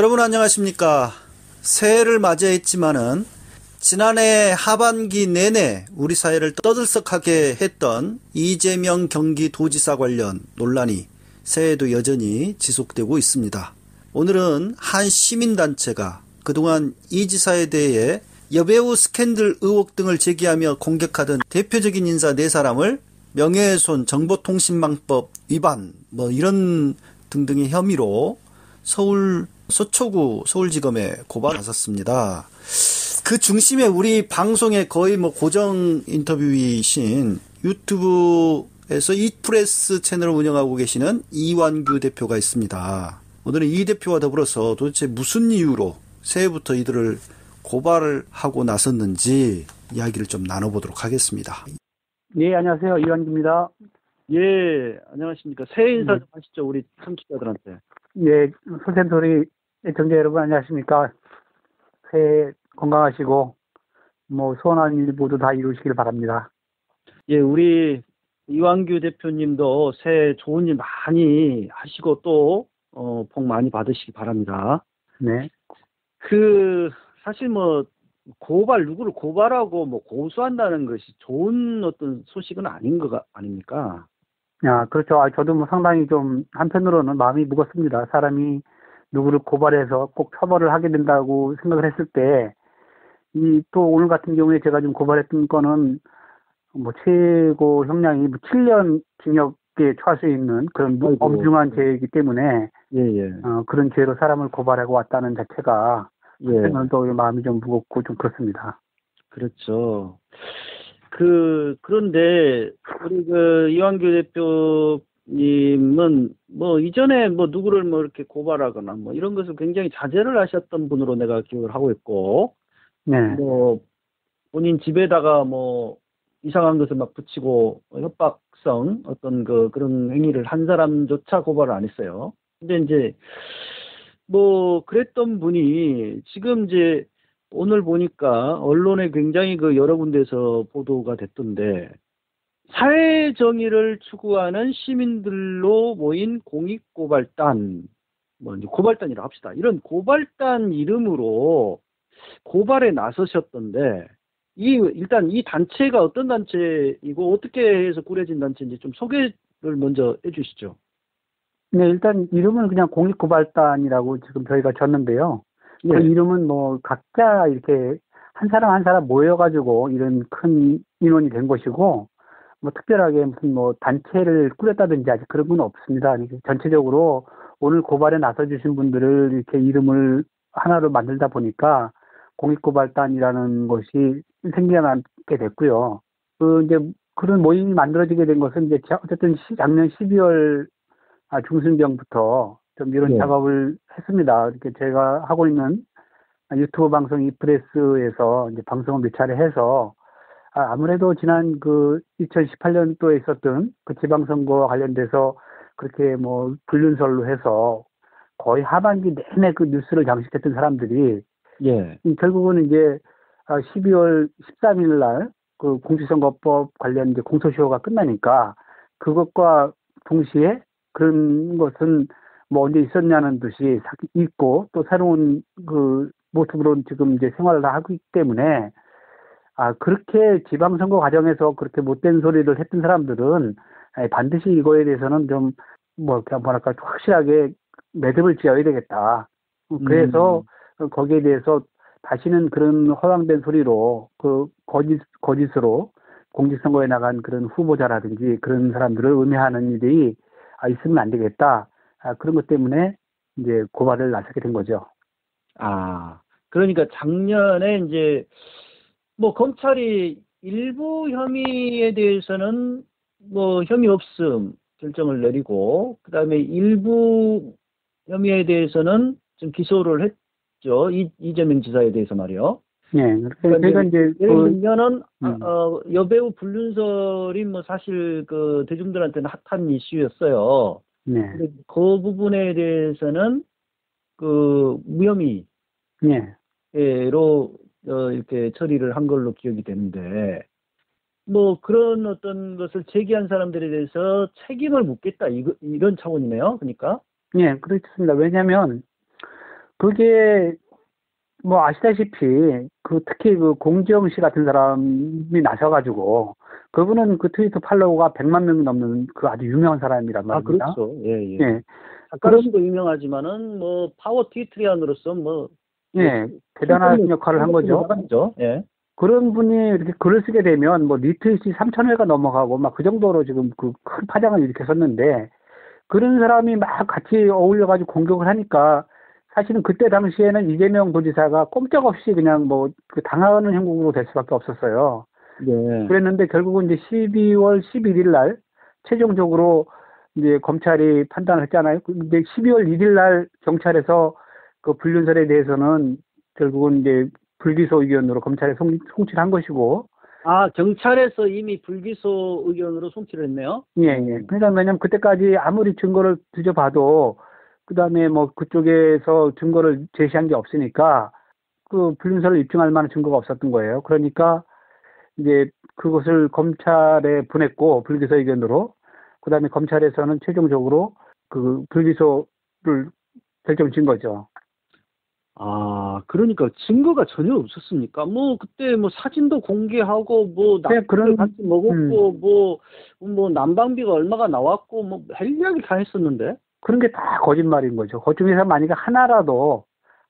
여러분 안녕하십니까? 새해를 맞이했지만은 지난해 하반기 내내 우리 사회를 떠들썩하게 했던 이재명 경기도지사 관련 논란이 새해에도 여전히 지속되고 있습니다. 오늘은 한 시민단체가 그동안 이 지사에 대해 여배우 스캔들 의혹 등을 제기하며 공격하던 대표적인 인사 4사람을 명예훼손, 정보통신망법 위반 이런 등등의 혐의로 서울 서초구 서울지검에 고발을 나섰습니다. 그 중심에 우리 방송의 거의 고정 인터뷰이신 유튜브에서 이프레스 채널을 운영하고 계시는 이완규 대표가 있습니다. 오늘은 이 대표와 더불어서 도대체 무슨 이유로 새해부터 이들을 고발을 하고 나섰는지 이야기를 좀 나눠보도록 하겠습니다. 네, 안녕하세요. 이완규입니다. 예, 안녕하십니까. 새해 인사 좀 하시죠, 우리 청취자들한테. 예, 소샘소리 애청자 여러분 안녕하십니까. 새해 건강하시고 소원한 일 모두 다 이루시길 바랍니다. 예, 우리 이완규 대표님도 새해 좋은 일 많이 하시고 또 복 많이 받으시기 바랍니다. 네. 사실 누구를 고발하고 고소한다는 것이 좋은 어떤 소식은 아닌 거 아닙니까? 그렇죠. 저도 상당히 좀 한편으로는 마음이 무겁습니다. 사람이 누구를 고발해서 꼭 처벌을 하게 된다고 생각을 했을 때, 또 오늘 같은 경우에 제가 좀 고발했던 거는 최고 형량이 7년 징역에 처할 수 있는 그런 엄중한 죄이기 때문에, 그런 죄로 사람을 고발하고 왔다는 자체가 한편으로는 또 마음이 좀 무겁고 좀 그렇습니다. 그렇죠. 그런데 우리 이완규 대표님은 이전에 누구를 이렇게 고발하거나 이런 것을 굉장히 자제를 하셨던 분으로 내가 기억을 하고 있고, 네. 본인 집에다가 이상한 것을 붙이고 협박성 어떤 그런 행위를 한 사람조차 고발을 안 했어요. 근데 이제 그랬던 분이 지금 이제 오늘 보니까 언론에 굉장히 여러 군데에서 보도가 됐던데, 사회 정의를 추구하는 시민들로 모인 공익고발단, 이제 고발단이라 합시다. 이런 고발단 이름으로 고발에 나서셨던데, 일단 이 단체가 어떤 단체이고 어떻게 해서 꾸려진 단체인지 좀 소개를 먼저 해주시죠. 네, 일단 이름은 그냥 공익고발단이라고 지금 저희가 졌는데요. 그 이름은 각자 이렇게 한 사람 한 사람 모여가지고 이런 큰 인원이 된 것이고, 특별하게 무슨 단체를 꾸렸다든지 아직 그런 건 없습니다. 전체적으로 오늘 고발에 나서주신 분들을 이렇게 이름을 하나로 만들다 보니까 공익고발단이라는 것이 생겨나게 됐고요. 이제 그런 모임이 만들어지게 된 것은 이제 어쨌든 작년 12월 중순경부터 좀 이런 작업을 했습니다. 이렇게 제가 하고 있는 유튜브 방송 이프레스에서 이제 방송을 몇 차례 해서 아무래도 지난 2018년도에 있었던 그 지방선거와 관련돼서 그렇게 불륜설로 해서 거의 하반기 내내 그 뉴스를 장식했던 사람들이 결국은 이제 12월 13일 날 그 공직선거법 관련 이제 공소시효가 끝나니까 그것과 동시에 그런 것은 언제 있었냐는 듯이 있고 또 새로운 모습으로 지금 이제 생활을 하고 있기 때문에 그렇게 지방선거 과정에서 그렇게 못된 소리를 했던 사람들은 반드시 이거에 대해서는 좀 확실하게 매듭을 지어야 되겠다. 그래서 거기에 대해서 다시는 그런 허황된 소리로 거짓으로 공직선거에 나간 그런 후보자라든지 그런 사람들을 음해하는 일이 있으면 안 되겠다. 그런 것 때문에 이제 고발을 나서게 된 거죠. 그러니까 작년에 이제 검찰이 일부 혐의에 대해서는 혐의 없음 결정을 내리고, 그다음에 일부 혐의에 대해서는 좀 기소를 했죠. 이재명 지사에 대해서 말이요. 네. 그러니까 이제 예를 들면은 여배우 불륜설이 사실 대중들한테는 핫한 이슈였어요. 네. 근데 그 부분에 대해서는 무혐의로 이렇게 처리를 한 걸로 기억이 되는데, 그런 어떤 것을 제기한 사람들에 대해서 책임을 묻겠다 이런 차원이네요. 그러니까. 네, 그렇습니다. 왜냐하면 그게 뭐 아시다시피 그 특히 그 공지영 씨 같은 사람이 나서가지고 그분은 그 트위터 팔로워가 100만 명이 넘는 그 아주 유명한 사람이란 아, 말입니다. 그렇죠. 예, 예. 예. 작가로서도 유명하지만은 뭐 파워 트위터리안으로서 뭐 예, 대단한 역할을 한 거죠. 나가죠. 예. 그런 분이 이렇게 글을 쓰게 되면 뭐 리트윗이 3,000회가 넘어가고 막 그 정도로 지금 그 큰 파장을 일으켰었는데 그런 사람이 막 같이 어울려가지고 공격을 하니까 사실은 그때 당시에는 이재명 도지사가 꼼짝없이 그냥 뭐 그 당하는 형국으로 될 수밖에 없었어요. 예. 그랬는데 결국은 이제 12월 11일 날 최종적으로 이제 검찰이 판단을 했잖아요. 근데 12월 1일 날 경찰에서 그 불륜설에 대해서는 결국은 이제 불기소 의견으로 검찰에 송치를 한 것이고. 아, 경찰에서 이미 불기소 의견으로 송치를 했네요. 예, 예. 그러니까 왜냐면 그때까지 아무리 증거를 뒤져봐도 그다음에 뭐 그쪽에서 증거를 제시한 게 없으니까 그 불륜설을 입증할 만한 증거가 없었던 거예요. 그러니까 이제 그것을 검찰에 보냈고 불기소 의견으로 그다음에 검찰에서는 최종적으로 그 불기소를 결정 지은 거죠. 아, 그러니까 증거가 전혀 없었습니까? 뭐 그때 뭐 사진도 공개하고 뭐 그냥 낙지를 같이 먹었고 뭐 난방비가 얼마가 나왔고 뭐 할 이야기 다 했었는데. 그런 게 다 거짓말인 거죠. 그 중에서 만약에 하나라도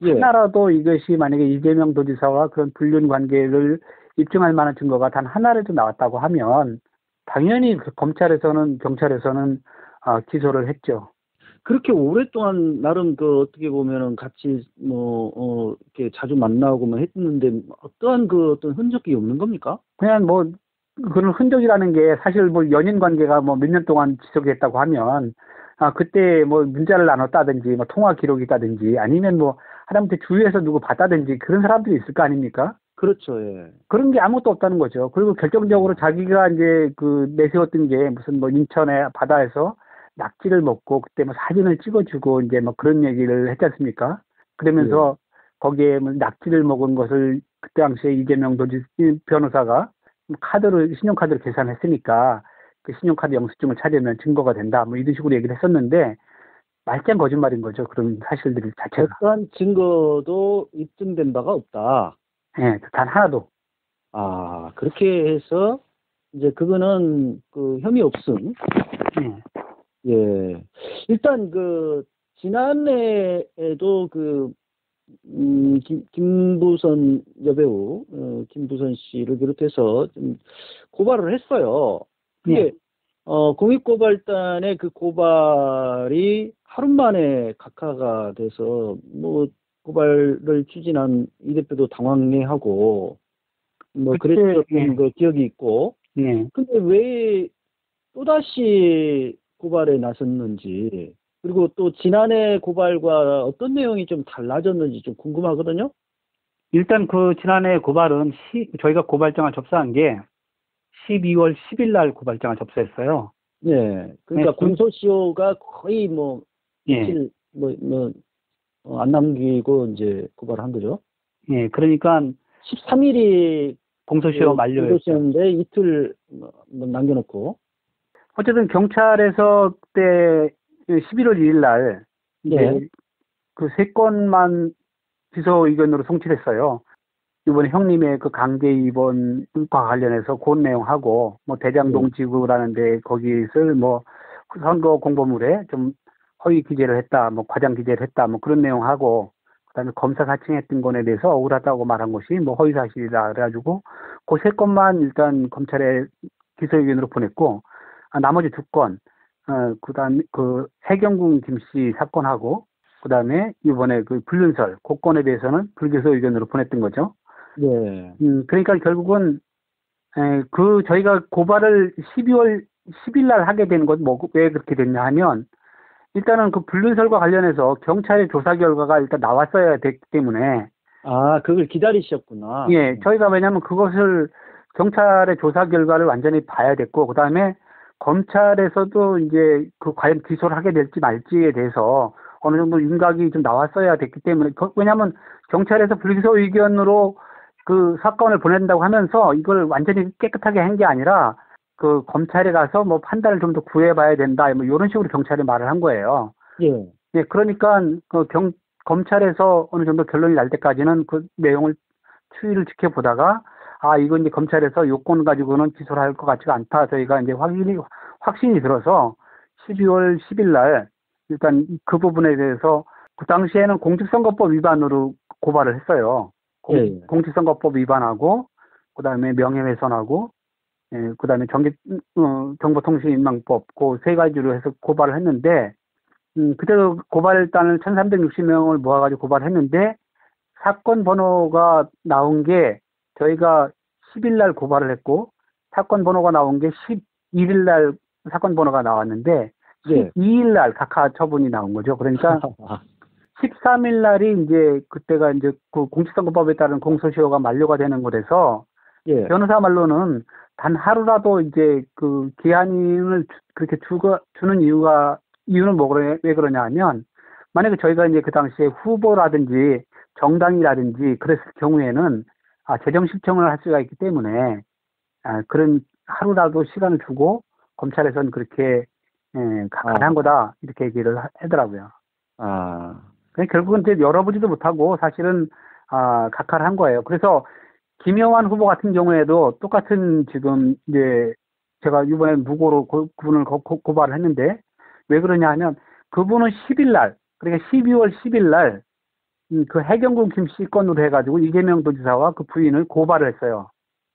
예. 이것이 만약에 이재명 도지사와 그런 불륜 관계를 입증할 만한 증거가 단 하나라도 나왔다고 하면 당연히 그 검찰에서는 경찰에서는 기소를 했죠. 그렇게 오랫동안 나름 그 어떻게 보면은 같이 이렇게 자주 만나고 뭐 했는데 어떠한 그 어떤 흔적이 없는 겁니까? 그냥 뭐 그런 흔적이라는 게 사실 뭐 연인 관계가 뭐 몇 년 동안 지속했다고 하면 그때 뭐 문자를 나눴다든지 뭐 통화 기록이 있다든지 아니면 뭐 하다못해 주위에서 누구 봤다든지 그런 사람들이 있을 거 아닙니까? 그렇죠, 예. 그런 게 아무것도 없다는 거죠. 그리고 결정적으로 자기가 이제 그 내세웠던 게 무슨 뭐 인천의 바다에서 낙지를 먹고 그때 뭐 사진을 찍어주고 이제 뭐 그런 얘기를 했지 않습니까? 그러면서 거기에 뭐 낙지를 먹은 것을 그때 당시에 이재명 도지 변호사가 신용카드로 계산했으니까 그 신용카드 영수증을 찾으면 증거가 된다. 뭐 이런 식으로 얘기를 했었는데 말짱 거짓말인 거죠. 그런 사실들 자체가. 어떠한 증거도 입증된 바가 없다. 예, 단 하나도. 아, 그렇게 해서 이제 그거는 그 혐의 없음. 예. 예. 일단 그 지난해에도 그 김부선 여배우 김부선 씨를 비롯해서 좀 고발을 했어요. 근데 예. 공익고발단의 그 고발이 하루 만에 각하가 돼서 뭐 고발을 추진한 이 대표도 당황해하고 뭐 그랬던 예. 그 기억이 있고. 예. 근데 왜 또다시 고발에 나섰는지, 그리고 또 지난해 고발과 어떤 내용이 좀 달라졌는지 좀 궁금하거든요. 일단 그 지난해 고발은 저희가 고발장을 접수한 게 12월 10일 날 고발장을 접수했어요. 네. 그러니까 네, 공소시효가 거의 뭐 예. 며칠 안 남기고 이제 고발한 거죠. 예. 그러니까 13일이 공소시효 만료였죠. 공소시효인데 이틀 뭐 남겨놓고. 어쨌든 경찰에서 그때 11월 2일 날 네. 그 3건만 기소 의견으로 송치했어요. 이번에 형님의 그 강제 입원과 관련해서 그 내용하고 뭐 대장동 지구라는데 거기를 뭐 선거 공보물에 좀 허위 기재를 했다, 뭐 과장 기재를 했다, 뭐 그런 내용하고 그다음에 검사 사칭했던 건에 대해서 억울하다고 말한 것이 뭐 허위 사실이다 그래가지고 그 3건만 일단 검찰에 기소 의견으로 보냈고 나머지 2건 그다음에 그 해경궁 김씨 사건하고 그다음에 이번에 그 불륜설 그 건에 대해서는 불기소 의견으로 보냈던 거죠. 네. 그러니까 결국은 그 저희가 고발을 12월 10일 날 하게 된 건 뭐 왜 그렇게 됐냐 하면 일단은 그 불륜설과 관련해서 경찰의 조사 결과가 일단 나왔어야 됐기 때문에 그걸 기다리셨구나. 예, 저희가 왜냐하면 그것을 경찰의 조사 결과를 완전히 봐야 됐고 그다음에 검찰에서도 이제 그 과연 기소를 하게 될지 말지에 대해서 어느 정도 윤곽이 좀 나왔어야 됐기 때문에 왜냐하면 경찰에서 불기소 의견으로 그 사건을 보낸다고 하면서 이걸 완전히 깨끗하게 한 게 아니라 그 검찰에 가서 뭐 판단을 좀 더 구해봐야 된다 뭐 이런 식으로 경찰이 말을 한 거예요. 예. 예, 그러니까 그 검찰에서 어느 정도 결론이 날 때까지는 그 내용을 추이를 지켜보다가 이건 이제 검찰에서 요건 가지고는 기소를 할 것 같지가 않다. 저희가 이제 확신이 들어서 12월 10일 날 일단 그 부분에 대해서 그 당시에는 공직선거법 위반으로 고발을 했어요. 예. 공직선거법 위반하고 그다음에 명예훼손하고 그다음에 정보통신망법 그 세 가지로 해서 고발을 했는데 그때도 고발단을 1360명을 모아가지고 고발했는데 사건 번호가 나온 게 저희가 10일 날 고발을 했고 사건 번호가 나온 게 11일 날 사건 번호가 나왔는데 예. 12일 날 각하 처분이 나온 거죠. 그러니까 13일 날이 이제 그때가 이제 그 공직선거법에 따른 공소시효가 만료가 되는 거라서 예. 변호사 말로는 단 하루라도 이제 그 기한을 그렇게 주는 이유는 왜 그러냐 하면 만약에 저희가 이제 그 당시에 후보라든지 정당이라든지 그랬을 경우에는 재정 신청을 할 수가 있기 때문에 그런 하루라도 시간을 주고 검찰에서는 그렇게 각하한 거다 이렇게 얘기를 하더라고요. 결국은 이제 열어보지도 못하고 사실은 각하를 한 거예요. 그래서 김영환 후보 같은 경우에도 똑같은 지금 이제 제가 이번에 무고로 그분을 고발을 했는데 왜 그러냐 하면 그분은 10일 날 그러니까 12월 10일 날 그 해경군 김씨 건으로 해가지고 이재명 도지사와 그 부인을 고발을 했어요.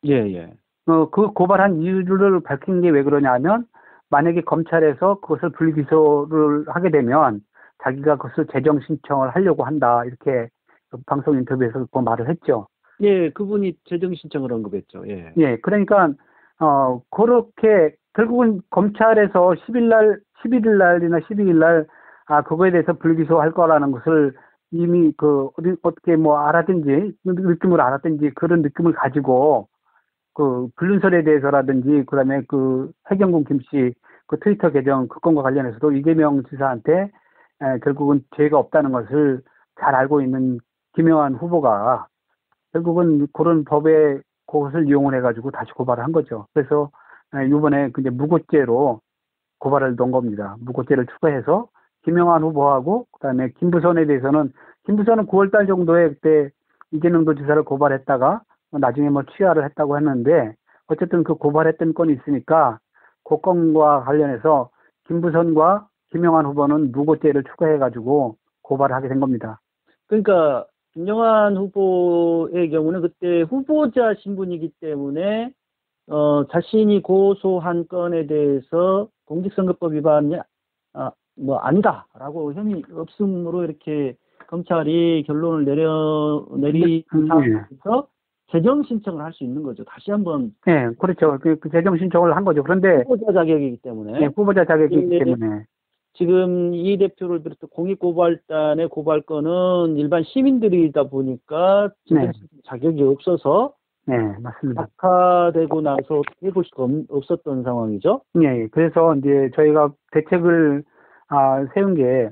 예. 그 고발한 이유를 밝힌 게 왜 그러냐 하면 만약에 검찰에서 그것을 불기소를 하게 되면 자기가 그것을 재정 신청을 하려고 한다 이렇게 방송 인터뷰에서 그 말을 했죠. 예, 그분이 재정 신청을 언급했죠. 예. 예, 그러니까 그렇게 결국은 검찰에서 11일 날이나 12일 날 그거에 대해서 불기소할 거라는 것을 이미 어떻게 뭐 알았든지 느낌을 알았든지 그런 느낌을 가지고 그 불륜설에 대해서라든지 그다음에 그 해경군 김씨 그 트위터 계정 그 건과 관련해서도 이재명 지사한테 결국은 죄가 없다는 것을 잘 알고 있는 김영환 후보가 결국은 그런 법에 그것을 이용을 해가지고 다시 고발을 한 거죠. 그래서 이번에 이제 무고죄로 고발을 넣은 겁니다. 무고죄를 추가해서 김영환 후보하고 그다음에 김부선에 대해서는 김부선은 9월달 정도에 그때 이재명 도지사를 고발했다가 나중에 뭐 취하를 했다고 했는데 어쨌든 그 고발했던 건이 있으니까 그 건과 관련해서 김부선과 김영환 후보는 무고죄를 추가해가지고 고발을 하게 된 겁니다. 그러니까 김영환 후보의 경우는 그때 후보자 신분이기 때문에 자신이 고소한 건에 대해서 공직선거법 위반이 아니다라고 혐의 없음으로 이렇게 검찰이 결론을 내리면서 재정 신청을 할 수 있는 거죠. 다시 한번. 네, 그렇죠. 그 재정 신청을 한 거죠. 그런데 후보자 자격이기 때문에. 네, 후보자 자격이기 때문에. 지금 이 대표를 비롯해 공익고발단의 고발건은 일반 시민들이다 보니까 자격이 없어서 네, 맞습니다. 각하되고 나서 해볼 수가 없었던 상황이죠. 네, 그래서 이제 저희가 대책을 세운 게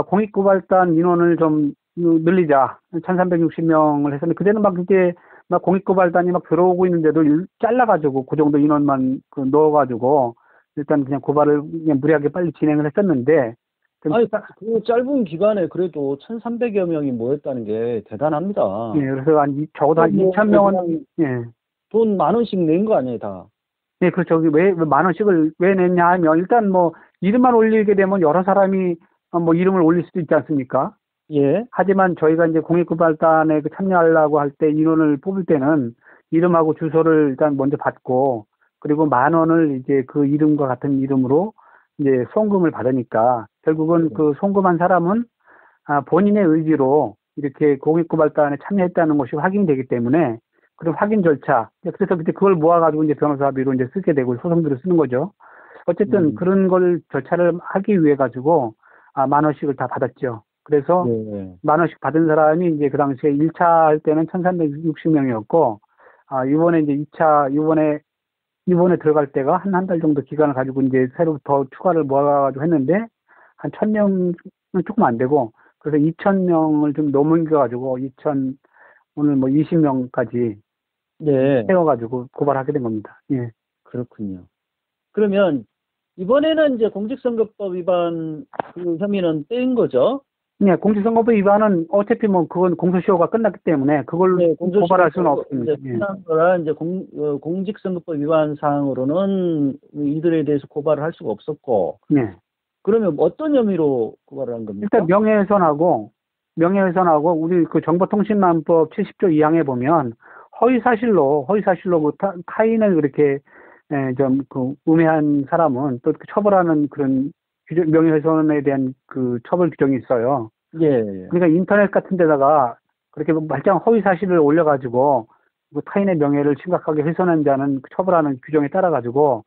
공익고발단 인원을 좀 늘리자 1360명을 했었는데 그때는 막 이제 막 공익고발단이 막 들어오고 있는데도 잘라가지고 그 정도 인원만 넣어가지고 일단 그냥 고발을 그냥 무리하게 빨리 진행을 했었는데. 그 짧은 기간에 그래도 1300여 명이 모였다는 게 대단합니다. 예, 그래서 적어도 한 2000명은, 예. 돈 10,000원씩 낸 거 아니에요, 다? 예, 그렇죠. 왜 10,000원씩을 왜 냈냐 하면 일단 뭐 이름만 올리게 되면 여러 사람이 뭐 이름을 올릴 수도 있지 않습니까? 예. 하지만 저희가 이제 공익고발단에 참여하려고 할 때 인원을 뽑을 때는 이름하고 주소를 일단 먼저 받고 그리고 10,000원을 이제 그 이름과 같은 이름으로 이제 송금을 받으니까 결국은 그 송금한 사람은 본인의 의지로 이렇게 공익고발단에 참여했다는 것이 확인이 되기 때문에 그런 확인 절차. 그래서 그때 그걸 모아가지고 이제 변호사비로 이제 쓰게 되고 소송들을 쓰는 거죠. 어쨌든 그런 걸 절차를 하기 위해 가지고 10,000원씩을 다 받았죠. 그래서 10,000원씩 받은 사람이 이제 그 당시에 1차 할 때는 1360명이었고 이번에 이제 2차 이번에 들어갈 때가 한 달 정도 기간을 가지고 이제 새로 더 추가를 모아가지고 했는데 한 1,000명은 조금 안 되고 그래서 2,000명을 좀 넘겨가지고 오늘 뭐 20명까지 세워가지고 고발하게 된 겁니다. 예. 그렇군요. 그러면 이번에는 이제 공직선거법 위반 그 혐의는 뗀 거죠? 네, 공직선거법 위반은 어차피 뭐 그건 공소시효가 끝났기 때문에 그걸 네, 고발할 수는 없습니다. 이제 예. 끝난 거라 이제 공직선거법 위반 사항으로는 이들에 대해서 고발을 할 수가 없었고, 네. 그러면 어떤 혐의로 고발을 한 겁니까? 일단 명예훼손하고 우리 그 정보통신망법 70조 2항에 보면 허위사실로 그 타인을 그렇게 좀 그 음해한 사람은 또 이렇게 처벌하는 그런 명예훼손에 대한 그 처벌 규정이 있어요. 예, 예. 그러니까 인터넷 같은 데다가 그렇게 말짱 허위사실을 올려가지고 그 타인의 명예를 심각하게 훼손한 자는 처벌하는 규정에 따라 가지고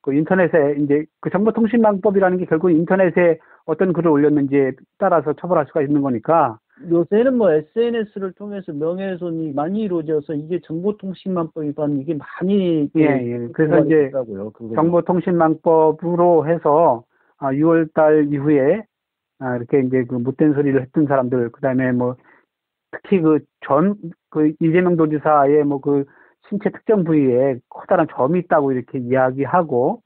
그 인터넷에 이제 그 정보통신망법이라는 게 결국 인터넷에 어떤 글을 올렸는지에 따라서 처벌할 수가 있는 거니까. 요새는 뭐 SNS를 통해서 명예훼손이 많이 이루어져서 이게 정보통신망법 위반 이게 많이 예. 그래서 이제 있더라고요. 정보통신망법으로 해서 6월 달 이후에 이렇게 이제 그 못된 소리를 했던 사람들, 그다음에 뭐 특히 그 이재명 도지사의 뭐 그 신체 특정 부위에 커다란 점이 있다고 이렇게 이야기하고,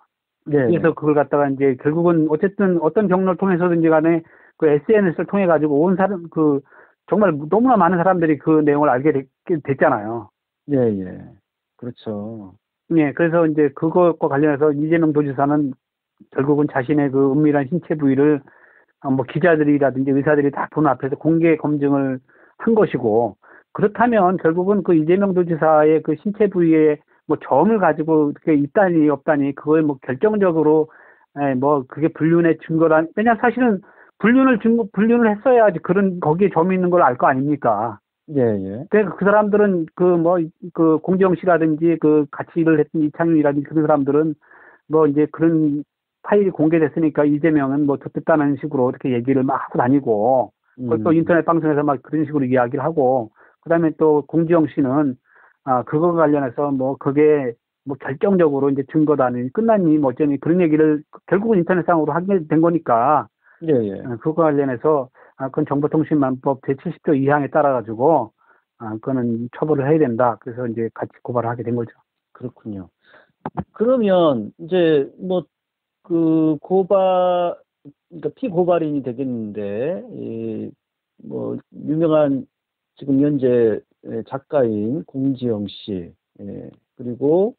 네. 그래서 그걸 갖다가 이제 결국은 어쨌든 어떤 경로를 통해서든지 간에 그 SNS를 통해 가지고 온 사람 정말 너무나 많은 사람들이 그 내용을 알게 됐잖아요. 예, 예. 그렇죠. 예, 그래서 이제 그것과 관련해서 이재명 도지사는 결국은 자신의 그 은밀한 신체 부위를 뭐 기자들이라든지 의사들이 다 보는 앞에서 공개 검증을 한 것이고, 그렇다면 결국은 그 이재명 도지사의 그 신체 부위에 뭐 점을 가지고 이렇게 있다니 없다니 그걸 뭐 결정적으로 뭐 그게 불륜의 증거란, 왜냐 사실은 불륜을 했어야지 거기에 점이 있는 걸 알 거 아닙니까? 예, 예. 그러니까 그 사람들은 그 공지영 씨라든지 그 같이 일을 했던 이창윤이라든지 그런 사람들은 뭐 이제 그런 파일이 공개됐으니까 이재명은 뭐 좋겠다는 식으로 이렇게 얘기를 막 하고 다니고, 그걸 또 인터넷 방송에서 막 그런 식으로 이야기를 하고, 그다음에 또 공지영 씨는 그거 관련해서 뭐 그게 뭐 결정적으로 이제 증거다니 끝났니 뭐 어쩌니 그런 얘기를 결국은 인터넷상으로 하게 된 거니까. 예, 예. 그거 관련해서 그건 정보통신망법 제70조 2항에 따라 가지고 그거는 처벌을 해야 된다. 그래서 이제 같이 고발을 하게 된 거죠. 그렇군요. 그러면 이제 뭐 그 그러니까 피고발인이 되겠는데, 뭐 유명한 지금 현재 작가인 공지영 씨, 그리고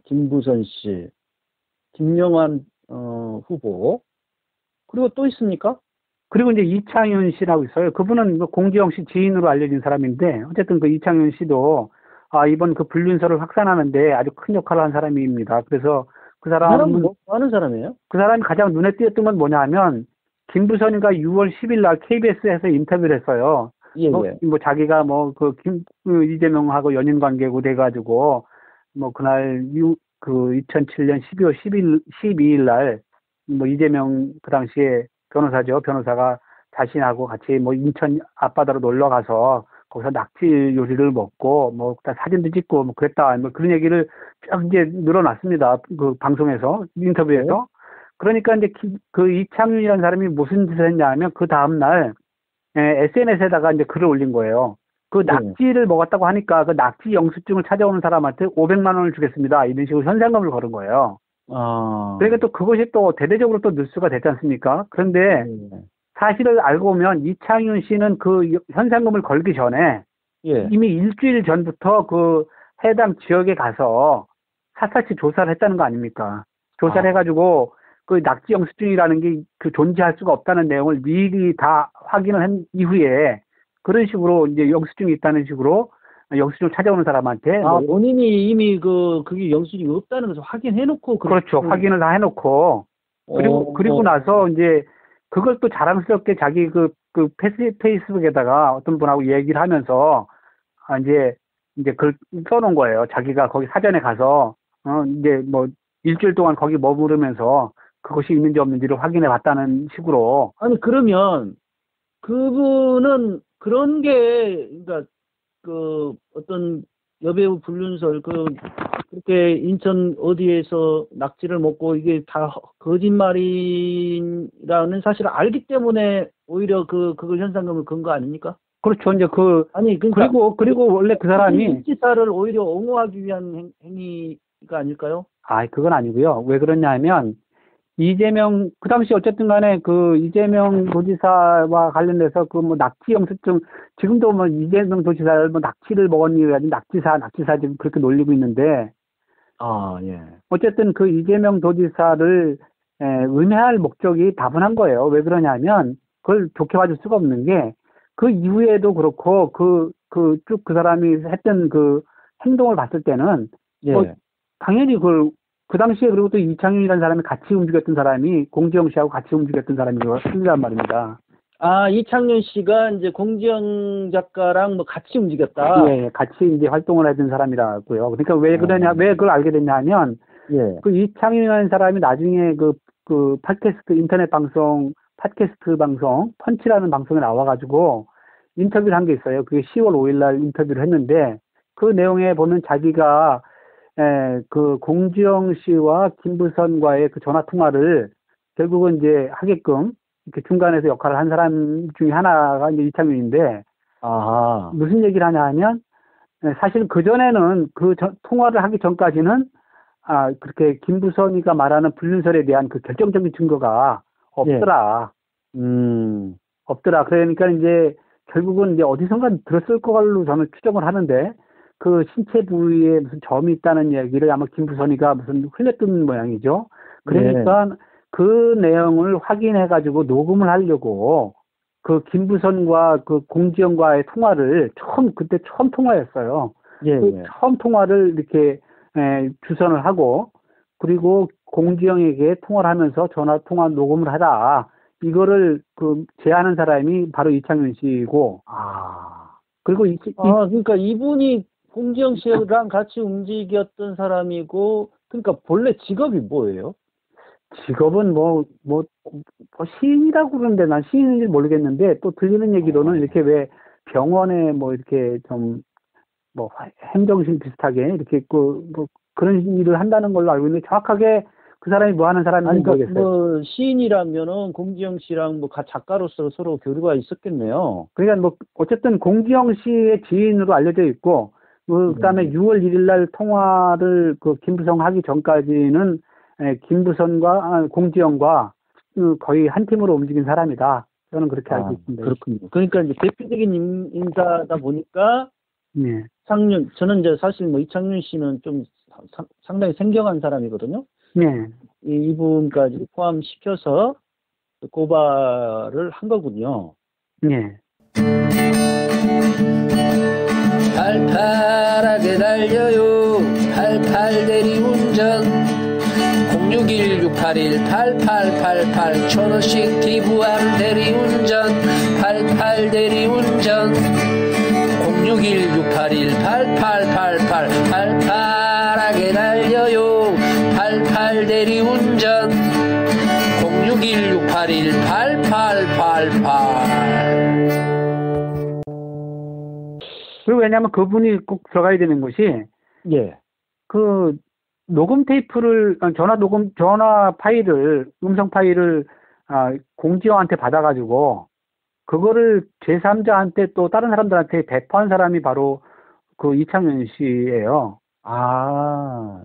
김부선 씨, 김영환 후보, 그리고 또 있습니까? 그리고 이제 이창윤 씨라고 있어요. 그분은 뭐 공지영 씨 지인으로 알려진 사람인데, 어쨌든 그 이창윤 씨도 이번 그 불륜설을 확산하는데 아주 큰 역할을 한 사람입니다. 그래서 그 사람은 뭐 하는 사람이에요? 그 사람이 가장 눈에 띄었던 건 뭐냐면, 김부선이가 6월 10일 날 KBS에서 인터뷰를 했어요. 예, 뭐 예. 자기가 뭐 이재명하고 연인 관계고 돼가지고 뭐 그날 2007년 12월 12일 날 뭐 이재명 그 당시에 변호사가 자신하고 같이 뭐 인천 앞바다로 놀러 가서 거기서 낙지 요리를 먹고 뭐 사진도 찍고 뭐 그랬다, 뭐 그런 얘기를 쭉 이제 늘어났습니다. 그 방송에서 인터뷰에서. 그러니까 이제 그 이창윤이라는 사람이 무슨 짓을 했냐 하면 그 다음 날 SNS에다가 이제 글을 올린 거예요. 그 낙지를 먹었다고 하니까 그 낙지 영수증을 찾아오는 사람한테 500만 원을 주겠습니다, 이런 식으로 현상금을 걸은 거예요. 그러니까 또 그것이 또 대대적으로 또 뉴스가 됐지 않습니까? 그런데 사실을 알고 보면 이창윤 씨는 그 현상금을 걸기 전에 이미 일주일 전부터 그 해당 지역에 가서 샅샅이 조사를 했다는 거 아닙니까? 조사를 해가지고 그 낙지 영수증이라는 게 그 존재할 수가 없다는 내용을 미리 다 확인을 한 이후에 그런 식으로 이제 영수증이 있다는 식으로 영수증을 찾아오는 사람한테 본인이 이미 그게 영수증이 없다는 것을 확인해놓고 그렇죠. 확인을 다 해놓고 그리고 나서 이제 그걸 또 자랑스럽게 자기 그 페이스북에다가 어떤 분하고 얘기를 하면서 이제 글 써놓은 거예요. 자기가 거기 사전에 가서 이제 뭐 일주일 동안 거기 머무르면서 그것이 있는지 없는지를 확인해 봤다는 식으로. 아니 그러면 그분은 그런 게 그러니까 그 어떤 여배우 불륜설 그렇게 인천 어디에서 낙지를 먹고 이게 다 거짓말이라는 사실을 알기 때문에 오히려 그걸 현상금을 건 거 아닙니까? 그렇죠. 이제 아니 그러니까 그리고 원래 그 사람이 지사를 오히려 옹호하기 위한 행위가 아닐까요? 그건 아니고요. 왜 그러냐면 이재명, 그 당시 어쨌든 간에 그 이재명 도지사와 관련돼서 그 뭐 낙지 영수증, 지금도 뭐 이재명 도지사를 뭐 낙지를 먹었니, 가지고 낙지사 지금 그렇게 놀리고 있는데, 아, 예. 어쨌든 그 이재명 도지사를 은혜할 목적이 다분한 거예요. 왜 그러냐면, 그걸 좋게 봐줄 수가 없는 게, 그 이후에도 그렇고, 쭉 그 사람이 했던 그 행동을 봤을 때는, 예. 당연히 그 당시에 그리고 또 이창윤이라는 사람이 같이 움직였던 사람이 공지영 씨하고 같이 움직였던 사람이란 말입니다. 아, 이창윤 씨가 이제 공지영 작가랑 뭐 같이 움직였다. 예, 같이 이제 활동을 했던 사람이라고요. 그러니까 왜 그러냐, 왜 그걸 알게 됐냐 하면, 예. 그 이창윤이라는 사람이 나중에 그 팟캐스트, 인터넷 방송, 팟캐스트 방송, 펀치라는 방송에 나와가지고 인터뷰를 한 게 있어요. 그게 10월 5일 날 인터뷰를 했는데, 그 내용에 보면 자기가 그 공지영 씨와 김부선과의 그 전화 통화를 결국은 이제 하게끔 이렇게 중간에서 역할을 한 사람 중에 하나가 이제 이창윤인데, 아하. 무슨 얘기를 하냐 하면, 사실 그전에는 통화를 하기 전까지는, 그렇게 김부선이가 말하는 불륜설에 대한 그 결정적인 증거가 없더라. 없더라. 그러니까 이제 결국은 이제 어디선가 들었을 걸로 저는 추정을 하는데, 그 신체 부위에 무슨 점이 있다는 얘기를 아마 김부선이가 무슨 흘렸던 모양이죠. 그러니까 그 내용을 확인해가지고 녹음을 하려고 그 김부선과 그 공지영과의 통화를 그때 처음 통화였어요. 그 처음 통화를 이렇게 주선을 하고, 그리고 공지영에게 통화를 하면서 전화 통화 녹음을 하라. 이거를 제안한 사람이 바로 이창윤 씨고, 그리고 그러니까 이분이 공지영 씨랑 같이 움직였던 사람이고, 그러니까 본래 직업이 뭐예요? 직업은 시인이라고 그러는데 난 시인인지 모르겠는데, 또 들리는 얘기로는 이렇게 왜 병원에 이렇게 좀 행정실 비슷하게 이렇게 그런 일을 한다는 걸로 알고 있는데, 정확하게 그 사람이 뭐 하는 사람인지 모르겠어요. 시인이라면은 공지영 씨랑 작가로서 서로 교류가 있었겠네요. 그러니까 어쨌든 공지영 씨의 지인으로 알려져 있고, 그다음에 6월 1일 날 통화를 김부성 하기 전까지는 김부선과 공지영과 거의 한 팀으로 움직인 사람이다. 저는 그렇게 알고 있습니다. 그렇군요. 그러니까 이제 대표적인 인사다 보니까, 저는 이제 사실 이창윤 씨는 좀 상당히 생경한 사람이거든요. 이분까지 포함시켜서 고발을 한 거군요. 팔팔하게 달려요. 88 대리운전 061-681-8888 1,000원씩 기부하는 대리운전 88 대리운전 061-681-8888 팔팔하게 달려요. 88 대리운전 061-681-8888. 그리고 왜냐하면 그분이 꼭 들어가야 되는 것이, 그 녹음 테이프를, 전화 파일을, 음성 파일을 공지영한테 받아가지고 그거를 제3자한테 또 다른 사람들한테 배포한 사람이 바로 그 이창윤 씨예요.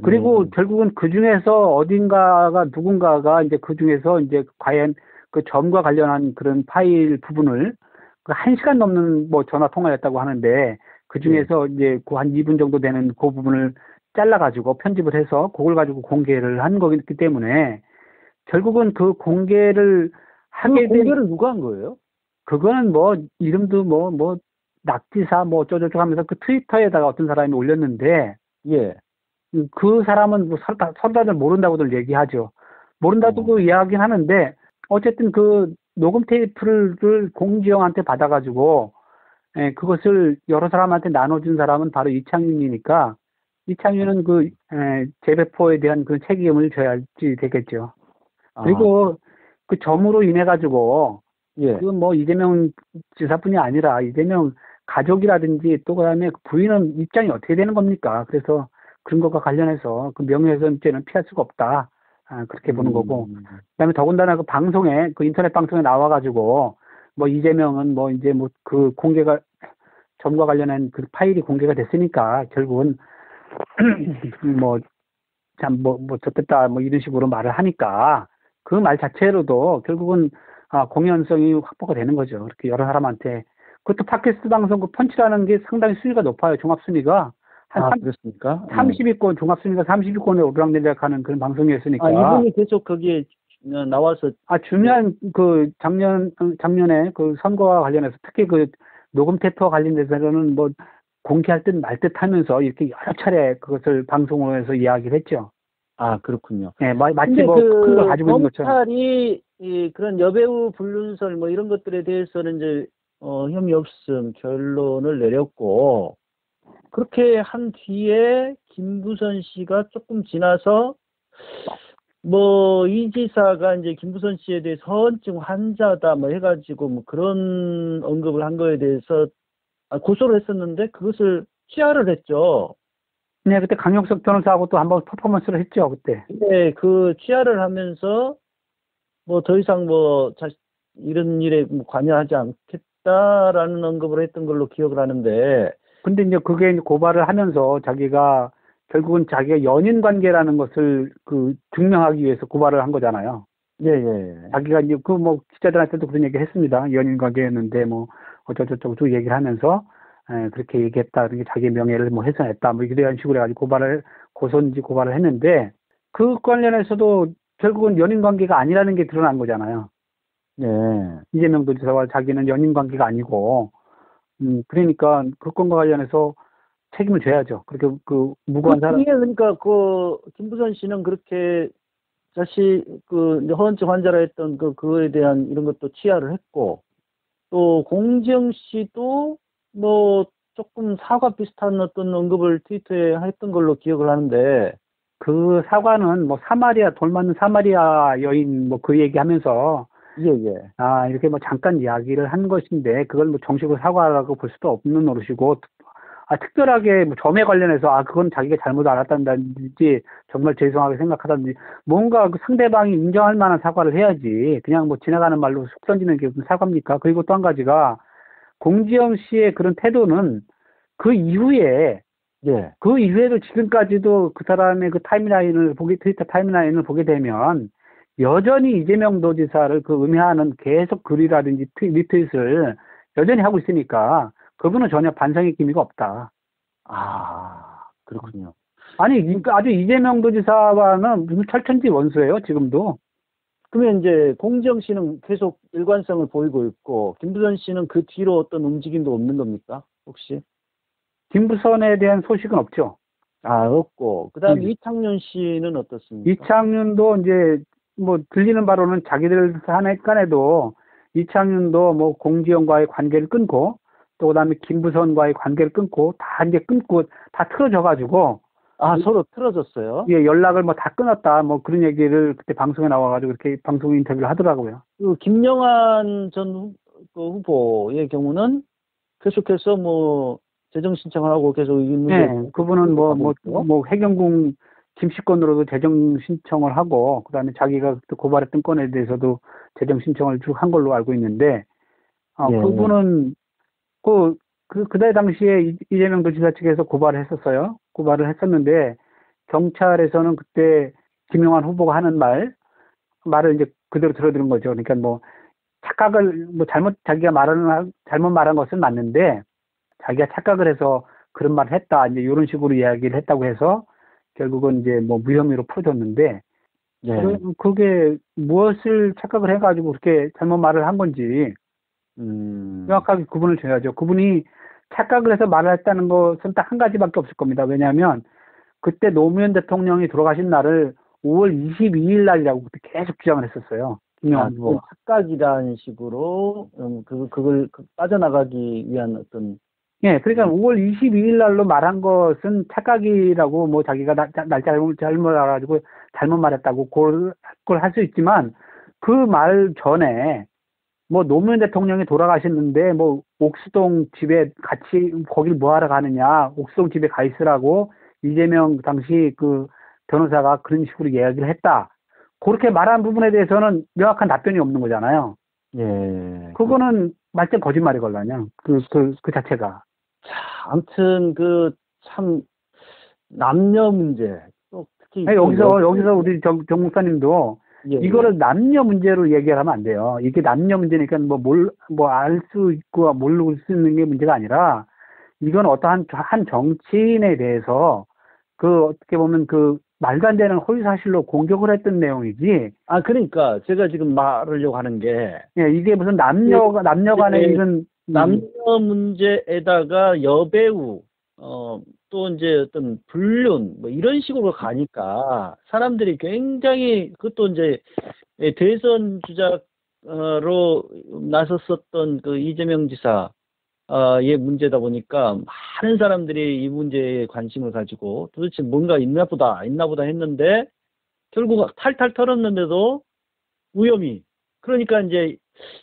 그리고 결국은 그 중에서 누군가가 이제 그 중에서 이제 과연 그 점과 관련한 그런 파일 부분을 1시간 넘는 전화 통화였다고 하는데, 그 중에서 이제 한 2분 정도 되는 그 부분을 잘라가지고 편집을 해서 그걸 가지고 공개를 한 거기 때문에, 결국은 그 공개를 공개를 누가 한 거예요? 그거는 이름도 낙지사 어쩌고저쩌고 하면서 그 트위터에다가 어떤 사람이 올렸는데, 그 사람은 서로 다들 모른다고들 얘기하죠. 모른다고 이야기는 하는데, 어쨌든 그 녹음 테이프를 공지영한테 받아가지고 그것을 여러 사람한테 나눠준 사람은 바로 이창윤이니까, 이창윤은 재배포에 대한 그 책임을 져야지 되겠죠. 그리고 그 점으로 인해 가지고 이재명 지사뿐이 아니라 이재명 가족이라든지 또 그다음에 부인은 입장이 어떻게 되는 겁니까? 그래서 그런 것과 관련해서 그 명예훼손죄는 피할 수가 없다. 그렇게 보는 거고. 그다음에 더군다나 그 방송에, 그 인터넷 방송에 나와가지고 이재명은 이제 그 공개가, 점과 관련한 그 파일이 공개가 됐으니까 결국은 좋겠다 이런 식으로 말을 하니까, 그 말 자체로도 결국은 공연성이 확보가 되는 거죠. 이렇게 여러 사람한테. 그것도 팟캐스트 방송 그 펀치라는 게 상당히 순위가 높아요. 종합순위가. 그렇습니까? 30위권, 종합순위가 30위권에 오르락내리락하는 그런 방송이었으니까. 이분이 계속 거기에 나와서. 중요한 작년에 그 선거와 관련해서 특히 그 녹음 테이프와 관련돼서는 뭐 공개할 듯 말 듯 하면서 이렇게 여러 차례 그것을 방송에서 이야기를 했죠. 그렇군요. 네, 마치 근데 뭐 큰 걸 가지고 있는 것처럼. 검찰이 그런 여배우 불륜설 뭐 이런 것들에 대해서는 이제 혐의 없음 결론을 내렸고, 그렇게 한 뒤에 김부선 씨가 조금 지나서 뭐 이 지사가 이제 김부선 씨에 대해 서현증 환자다 뭐 해가지고 뭐 그런 언급을 한 거에 대해서 고소를 했었는데 그것을 취하를 했죠. 네, 그때 강용석 변호사하고 또 한번 퍼포먼스를 했죠, 그때. 네, 그 취하를 하면서 뭐 더 이상 뭐 이런 일에 뭐 관여하지 않겠다라는 언급을 했던 걸로 기억을 하는데. 근데 이제 그게 이제 고발을 하면서 결국은 자기가 연인 관계라는 것을 증명하기 위해서 고발을 한 거잖아요. 예, 예. 자기가 이제 기자들한테도 그런 얘기 했습니다. 연인 관계였는데 뭐 어쩌고저쩌고 얘기를 하면서 그렇게 얘기했다. 그게 자기 명예를 뭐 훼손했다. 뭐 이런 식으로 해가지고 고소인지 고발을 했는데 그 관련해서도 결국은 연인 관계가 아니라는 게 드러난 거잖아요. 네. 이재명 도지사와 자기는 연인 관계가 아니고, 그러니까 그 건과 관련해서 책임을 져야죠. 그렇게 무고한 사람. 그러니까 김부선 씨는 그렇게 이제 허언증 환자라 했던 그거에 대한 이런 것도 취하를 했고, 또 공지영 씨도 뭐 조금 사과 비슷한 어떤 언급을 트위터에 했던 걸로 기억을 하는데, 그 사과는 뭐 돌 맞는 사마리아 여인 뭐 그 얘기하면서 예, 예. 이렇게 뭐 잠깐 이야기를 한 것인데 그걸 뭐 정식으로 사과라고 볼 수도 없는 노릇이고, 특별하게 뭐 점에 관련해서 그건 자기가 잘못 알았다든지 정말 죄송하게 생각하다든지 뭔가 그 상대방이 인정할 만한 사과를 해야지. 그냥 뭐 지나가는 말로 속 던지는 게 무슨 사과입니까? 그리고 또 한 가지가 공지영 씨의 그런 태도는 그 이후에도 지금까지도 그 사람의 트위터 타임라인을 보게 되면 여전히 이재명 도지사를 음해하는 계속 글이라든지 리트윗을 여전히 하고 있으니까 그분은 전혀 반성의 기미가 없다. 그렇군요. 아니, 아주 이재명 도지사와는 무슨 철천지 원수예요, 지금도. 그러면 이제 공지영 씨는 계속 일관성을 보이고 있고, 김부선 씨는 그 뒤로 어떤 움직임도 없는 겁니까, 혹시? 김부선에 대한 소식은 없죠. 없고. 그 다음에 이창윤 씨는 어떻습니까? 이창윤도 이제 뭐 들리는 바로는 자기들 간에도 이창윤도 뭐 공지영과의 관계를 끊고 또 그다음에 김부선과의 관계를 끊고 다 틀어져가지고 서로 틀어졌어요? 예, 연락을 뭐 다 끊었다 뭐 그런 얘기를 그때 방송에 나와가지고 이렇게 방송 인터뷰를 하더라고요. 김영환 전 후보의 경우는 계속해서 뭐 재정 신청을 하고 계속 이 문제. 네, 그분은 뭐 해경궁 김씨건으로도 재정 신청을 하고 그다음에 자기가 고발했던 건에 대해서도 재정 신청을 쭉 한 걸로 알고 있는데 그분은 그때 당시에 이재명 도지사 측에서 고발을 했었어요. 고발을 했었는데 경찰에서는 그때 김영환 후보가 하는 말을 이제 그대로 들어들은 거죠. 그러니까 뭐 착각을 자기가 잘못 말한 것은 맞는데 자기가 착각을 해서 그런 말을 했다. 이제 이런 식으로 이야기를 했다고 해서 결국은 이제 뭐 무혐의로 풀어줬는데 그게 무엇을 착각을 해가지고 그렇게 잘못 말을 한 건지 명확하게 구분을 줘야죠. 그분이 착각을 해서 말을 했다는 것은 딱 한 가지밖에 없을 겁니다. 왜냐하면 그때 노무현 대통령이 돌아가신 날을 5월 22일 날이라고 그때 계속 주장을 했었어요. 김영환 후보가. 착각이라는 식으로 그걸 빠져나가기 위한 어떤. 예, 그러니까 5월 22일 날로 말한 것은 착각이라고 뭐 자기가 날짜 잘못 알아가지고 잘못 말했다고 그걸 할 수 있지만 그 말 전에 뭐 노무현 대통령이 돌아가셨는데 뭐 옥수동 집에 같이 거길 뭐하러 가느냐 옥수동 집에 가 있으라고 이재명 당시 그 변호사가 그런 식으로 이야기를 했다. 그렇게 말한 부분에 대해서는 명확한 답변이 없는 거잖아요. 예. 그거는 말짱 거짓말이걸라요. 그 자체가. 자, 아무튼 참 남녀 문제 또 특히 여기서 우리 정 목사님도 예, 이거를 남녀 문제로 얘기를 하면 안 돼요. 이게 남녀 문제니까 알 수 있고 모를 수 있는 게 문제가 아니라 이건 어떠한 한 정치인에 대해서 그 어떻게 보면 그 말도 안 되는 허위 사실로 공격을 했던 내용이지. 아, 그러니까 제가 지금 말하려고 하는 게 예, 이게 무슨 남녀 간의 예, 이런 남녀 문제에다가 여배우, 또 이제 어떤 불륜, 뭐 이런 식으로 가니까 사람들이 굉장히 그것도 이제 대선 주자로 나섰었던 그 이재명 지사, 의 문제다 보니까 많은 사람들이 이 문제에 관심을 가지고 도대체 뭔가 있나 보다 했는데 결국 탈탈 털었는데도 무혐의. 그러니까 이제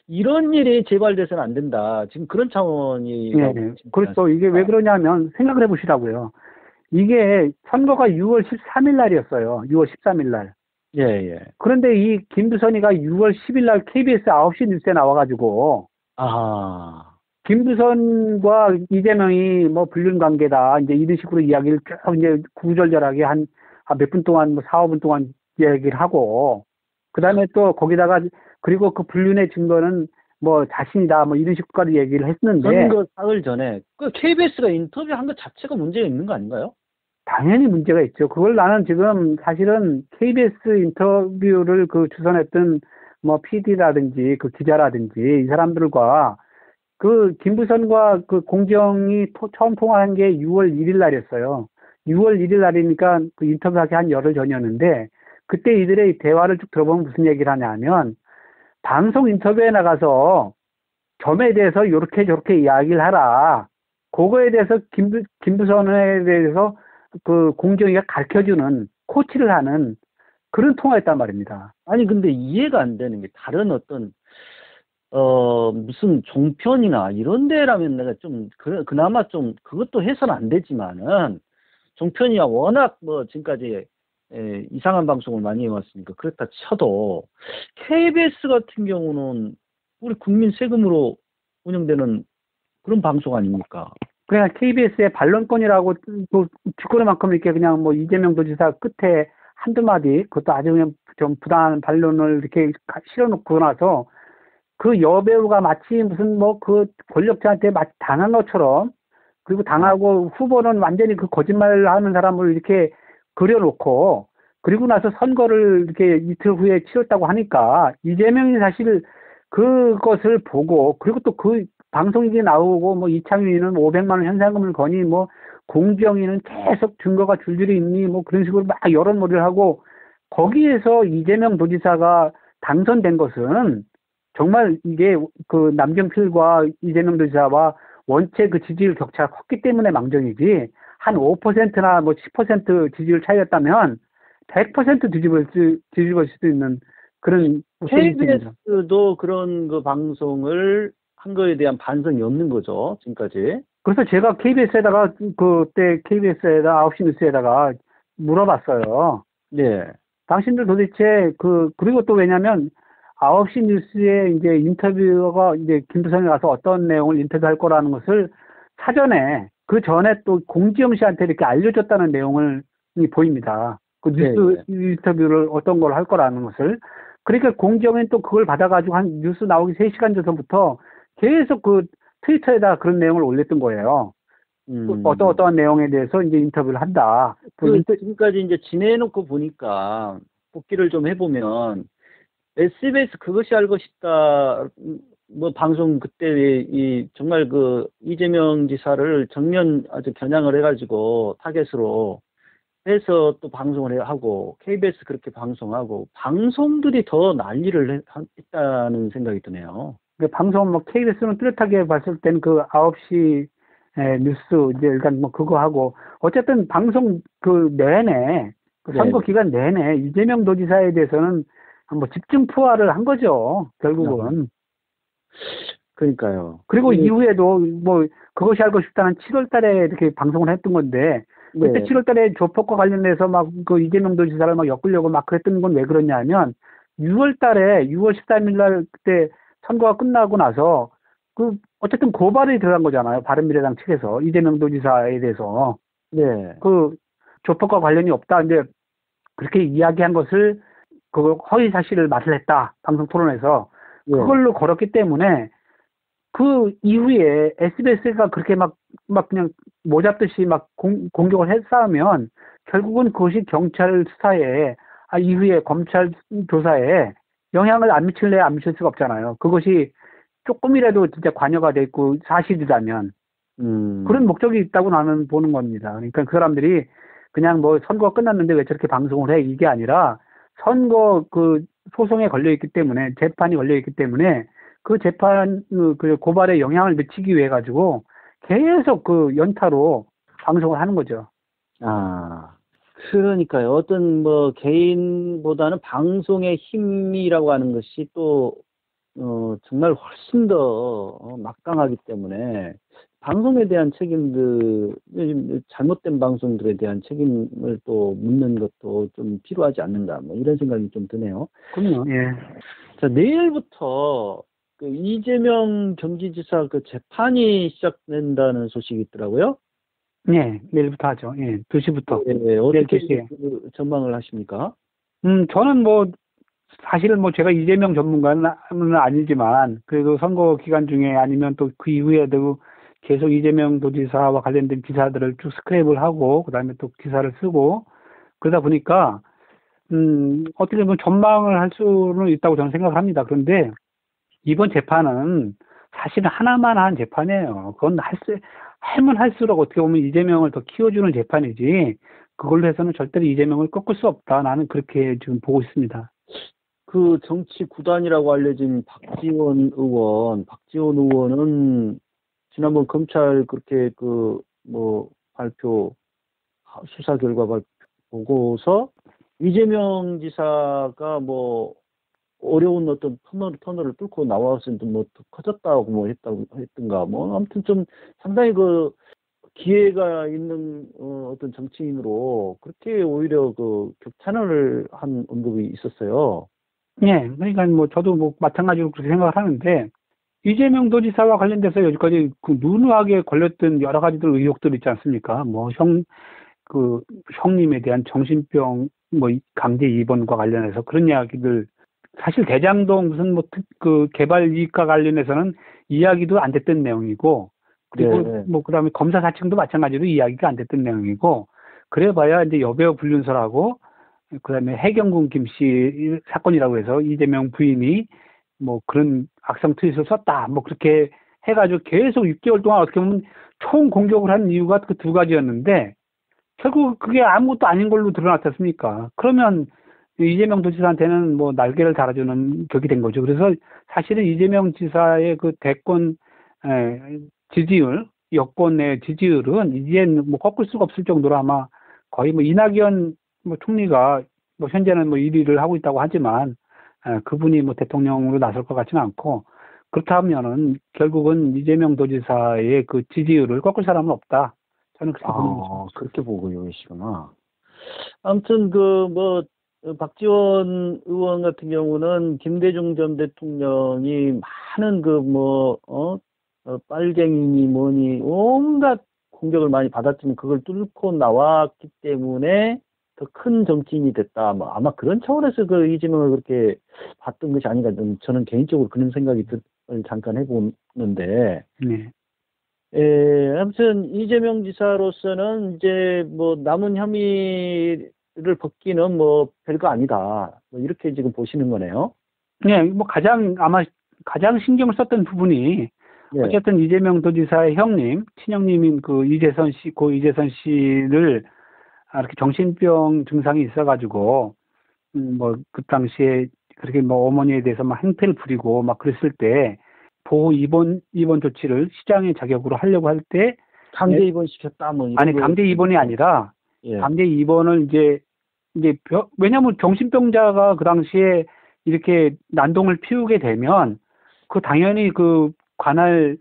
이런 일이 재발돼서는 안 된다. 지금 그런 차원이. 예, 예. 그렇죠. 이게 왜 그러냐면 생각을 해보시라고요. 이게 선거가 6월 13일 날이었어요. 6월 13일 날. 예, 예. 그런데 이 김두선이가 6월 10일 날 KBS 9시 뉴스에 나와가지고 아, 김두선과 이재명이 뭐 불륜 관계다. 이제 이런 식으로 이야기를 쭉 이제 구구절절하게 한 몇 분 동안, 뭐 4, 5분 동안 이야기를 하고, 그 다음에 또 거기다가, 그리고 그 불륜의 증거는 뭐 자신이다. 뭐 이런 식으로 얘기를 했는데. 선거 사흘 전에 그 KBS가 인터뷰한 것 자체가 문제가 있는 거 아닌가요? 당연히 문제가 있죠. 그걸 나는 지금 사실은 KBS 인터뷰를 그 주선했던 뭐 PD라든지 그 기자라든지 이 사람들과 그 김부선과 그 공정이 처음 통화한 게 6월 1일 날이었어요. 6월 1일 날이니까 그 인터뷰하기 한 열흘 전이었는데 그때 이들의 대화를 쭉 들어보면 무슨 얘기를 하냐면 방송 인터뷰에 나가서 점에 대해서 이렇게 저렇게 이야기를 하라. 그거에 대해서 김부선에 대해서 그 공정이가 가르쳐주는 코치를 하는 그런 통화였단 말입니다. 아니 근데 이해가 안 되는 게 다른 어떤 무슨 종편이나 이런 데라면 내가 좀 그나마 좀 그것도 해서는 안 되지만은 종편이야 워낙 뭐 지금까지 이상한 방송을 많이 해왔으니까 그렇다 쳐도 KBS 같은 경우는 우리 국민 세금으로 운영되는 그런 방송 아닙니까? 그냥 KBS의 반론권이라고 또 뒷거리만큼 이렇게 그냥 뭐 이재명 도지사 끝에 한두 마디 그것도 아주 그냥 좀 부당한 반론을 이렇게 실어놓고 나서 그 여배우가 마치 무슨 뭐 그 권력자한테 마치 당한 것처럼 그리고 당하고 후보는 완전히 그 거짓말을 하는 사람을 이렇게 그려놓고 그리고 나서 선거를 이렇게 이틀 후에 치렀다고 하니까 이재명이 사실 그것을 보고 그리고 또 그 방송국에 나오고 뭐 이창윤이는 500만 원 현상금을 거니 뭐 공정위는 계속 증거가 줄줄이 있니 뭐 그런 식으로 막 여론몰이를 하고 거기에서 이재명 도지사가 당선된 것은 정말 이게 그 남경필과 이재명 도지사와 원체 그 지지율 격차가 컸기 때문에 망정이지 한 5%나 뭐 10% 지지율 차이였다면 100% 뒤집을 수도 있는 그런 KBS도 그런 그 방송을 한 거에 대한 반성이 없는 거죠, 지금까지. 그래서 제가 KBS에다가 그때 KBS에다 9시 뉴스에다가 물어봤어요. 네. 당신들 도대체 그리고 또 왜냐면 9시 뉴스에 이제 인터뷰가 이제 김부선이 가서 어떤 내용을 인터뷰할 거라는 것을 사전에 그 전에 또 공지영 씨한테 이렇게 알려줬다는 내용을 보입니다. 그 뉴스 인터뷰를 어떤 걸 할 거라는 것을. 그러니까 공지영은 또 그걸 받아가지고 한 뉴스 나오기 3시간 전부터 계속 그 트위터에다 그런 내용을 올렸던 거예요. 어떠한 내용에 대해서 이제 인터뷰를 한다. 지금까지 이제 지내놓고 보니까 복기를 좀 해보면 SBS 그것이 알고 싶다 뭐 방송 그때 이 정말 그 이재명 지사를 정면 아주 겨냥을 해가지고 타겟으로 해서 또 방송을 하고 KBS 그렇게 방송하고 방송들이 더 난리를 했다는 생각이 드네요. 방송 뭐 KBS는 뚜렷하게 봤을 때는 그 9시 뉴스 이제 일단 뭐 그거 하고 어쨌든 방송 그 내내 그 선거 기간 내내 이재명 도지사에 대해서는 뭐 집중 포화를 한 거죠 결국은. 그러니까요. 그리고 이후에도 뭐 그것이 알고 싶다는 7월달에 이렇게 방송을 했던 건데 그때 7월달에 조폭과 관련돼서 막 그 이재명 도지사를 막 엮으려고 막 그랬던 건 왜 그러냐면 6월달에 6월 13일 날 그때 선거가 끝나고 나서 그 어쨌든 고발이 들어간 거잖아요. 바른미래당 측에서 이재명 도지사에 대해서. 네. 그 조폭과 관련이 없다. 이제 그렇게 이야기한 것을 그 허위 사실을 말을 했다. 방송 토론에서. 예. 그걸로 걸었기 때문에 그 이후에 SBS가 그렇게 막 그냥 뭐 잡듯이 막 공격을 했싸우면 결국은 그것이 경찰 수사에 이후에 검찰 조사에 영향을 안 미칠래 안 미칠 수가 없잖아요. 그것이 조금이라도 진짜 관여가 돼 있고 사실이라면 그런 목적이 있다고 나는 보는 겁니다. 그러니까 그 사람들이 그냥 뭐 선거가 끝났는데 왜 저렇게 방송을 해 이게 아니라 선거 그 소송에 걸려 있기 때문에 재판이 걸려 있기 때문에 그 재판 그 고발에 영향을 미치기 위해 가지고 계속 그 연타로 방송을 하는 거죠. 아, 그러니까요. 어떤 뭐 개인보다는 방송의 힘이라고 하는 것이 또 정말 훨씬 더 막강하기 때문에 방송에 대한 책임들, 잘못된 방송들에 대한 책임을 또 묻는 것도 좀 필요하지 않는가, 뭐 이런 생각이 좀 드네요. 그럼요. 예. 자, 내일부터 그 이재명 경기지사 그 재판이 시작된다는 소식이 있더라고요. 네, 내일부터 하죠. 예, 2시부터. 네, 어떻게 2시에. 그 전망을 하십니까? 저는 뭐, 사실은 뭐 제가 이재명 전문가는 아니지만, 그래도 선거 기간 중에 아니면 또 그 이후에도 계속 이재명 도지사와 관련된 기사들을 쭉 스크랩을 하고, 그 다음에 또 기사를 쓰고, 그러다 보니까, 어떻게 보면 전망을 할 수는 있다고 저는 생각을 합니다. 그런데, 이번 재판은 사실은 하나만 한 재판이에요. 그건 하면 할수록 어떻게 보면 이재명을 더 키워주는 재판이지, 그걸로 해서는 절대로 이재명을 꺾을 수 없다. 나는 그렇게 지금 보고 있습니다. 그 정치 구단이라고 알려진 박지원 의원은 지난번 검찰 그렇게 그 뭐 발표 수사 결과 보고서 이재명 지사가 뭐 어려운 어떤 터널을 뚫고 나와서 뭐 더 커졌다고 뭐 했던가 뭐 아무튼 좀 상당히 그 기회가 있는 어떤 정치인으로 그렇게 오히려 그 격찬을 한 언급이 있었어요. 예, 그러니까 뭐 저도 뭐 마찬가지로 그렇게 생각을 하는데, 이재명 도지사와 관련돼서 여기까지 그 누누하게 걸렸던 여러 가지들 의혹들 있지 않습니까? 뭐 형님에 대한 정신병 뭐 강제 입원과 관련해서 그런 이야기들, 사실 대장동 무슨 뭐 그 개발 이익과 관련해서는 이야기도 안 됐던 내용이고, 그리고 네. 뭐 그다음에 검사 사측도 마찬가지로 이야기가 안 됐던 내용이고, 그래봐야 이제 여배우 불륜설하고 그다음에 해경군 김씨 사건이라고 해서 이재명 부인이 뭐 그런 악성 트윗을 썼다 뭐 그렇게 해가지고 계속 6개월 동안 어떻게 보면 총 공격을 한 이유가 그 두 가지였는데, 결국 그게 아무것도 아닌 걸로 드러났지 않습니까? 그러면 이재명 도지사한테는 뭐 날개를 달아주는 격이 된 거죠. 그래서 사실은 이재명 지사의 그 대권 지지율, 여권의 지지율은 이제는 뭐 꺾을 수가 없을 정도로 아마 거의 뭐 이낙연 뭐 총리가 뭐 현재는 뭐 1위를 하고 있다고 하지만 그분이 뭐 대통령으로 나설 것 같지는 않고, 그렇다면은 결국은 이재명 도지사의 그 지지율을 꺾을 사람은 없다. 저는 그렇게 보는 거죠. 그렇게 보고 계시구나. 아무튼 그 뭐 박지원 의원 같은 경우는 김대중 전 대통령이 많은 그 뭐 빨갱이니 뭐니 온갖 공격을 많이 받았지만 그걸 뚫고 나왔기 때문에 더 큰 정치인이 됐다. 뭐 아마 그런 차원에서 그 이재명을 그렇게 봤던 것이 아닌가. 저는 개인적으로 그런 생각을 잠깐 해보는데. 네. 아무튼 이재명 지사로서는 이제 뭐 남은 혐의를 벗기는 뭐 별거 아니다. 뭐 이렇게 지금 보시는 거네요. 네, 뭐 가장 신경을 썼던 부분이 네. 어쨌든 이재명 도지사의 형님, 친형님인 고 이재선 씨를 이렇게 정신병 증상이 있어가지고 뭐 그 당시에 그렇게 뭐 어머니에 대해서 막 행패를 부리고 막 그랬을 때 보호 입원 조치를 시장의 자격으로 하려고 할 때 강제 입원시켰다 뭐 아니 강제 입원이 아니라 예. 강제 입원을 이제 왜냐하면 정신병자가 그 당시에 이렇게 난동을 피우게 되면 그 당연히 그 관할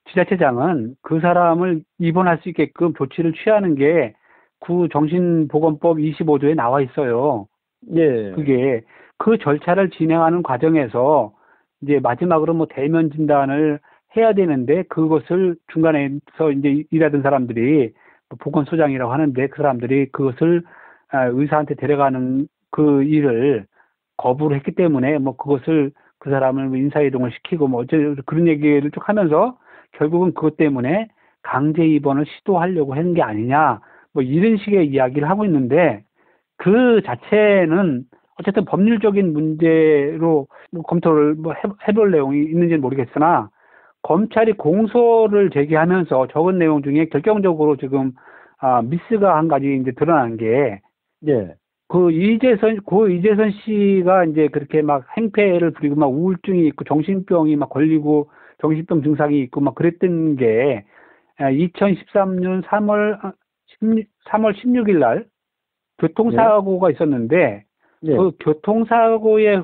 지자체장은 그 사람을 입원할 수 있게끔 조치를 취하는 게 구 정신보건법 25조에 나와 있어요. 예. 그게 그 절차를 진행하는 과정에서 이제 마지막으로 뭐 대면 진단을 해야 되는데, 그것을 중간에서 이제 일하던 사람들이 보건소장이라고 하는데 그 사람들이 그것을 의사한테 데려가는 그 일을 거부를 했기 때문에 뭐 그것을 그 사람을 뭐 인사이동을 시키고 뭐 어째 그런 얘기를 쭉 하면서 결국은 그것 때문에 강제 입원을 시도하려고 하는 게 아니냐 뭐 이런 식의 이야기를 하고 있는데 그 자체는 어쨌든 법률적인 문제로 뭐 검토를 뭐 해볼 내용이 있는지는 모르겠으나 검찰이 공소를 제기하면서 적은 내용 중에 결정적으로 지금 미스가 한 가지 이제 드러난 게 예. 고 이재선 씨가 이제 그렇게 막 행패를 부리고 막 우울증이 있고 정신병이 막 걸리고 정신병 증상이 있고 막 그랬던 게 2013년 3월 16일 날 교통사고가 있었는데 예. 그 교통사고의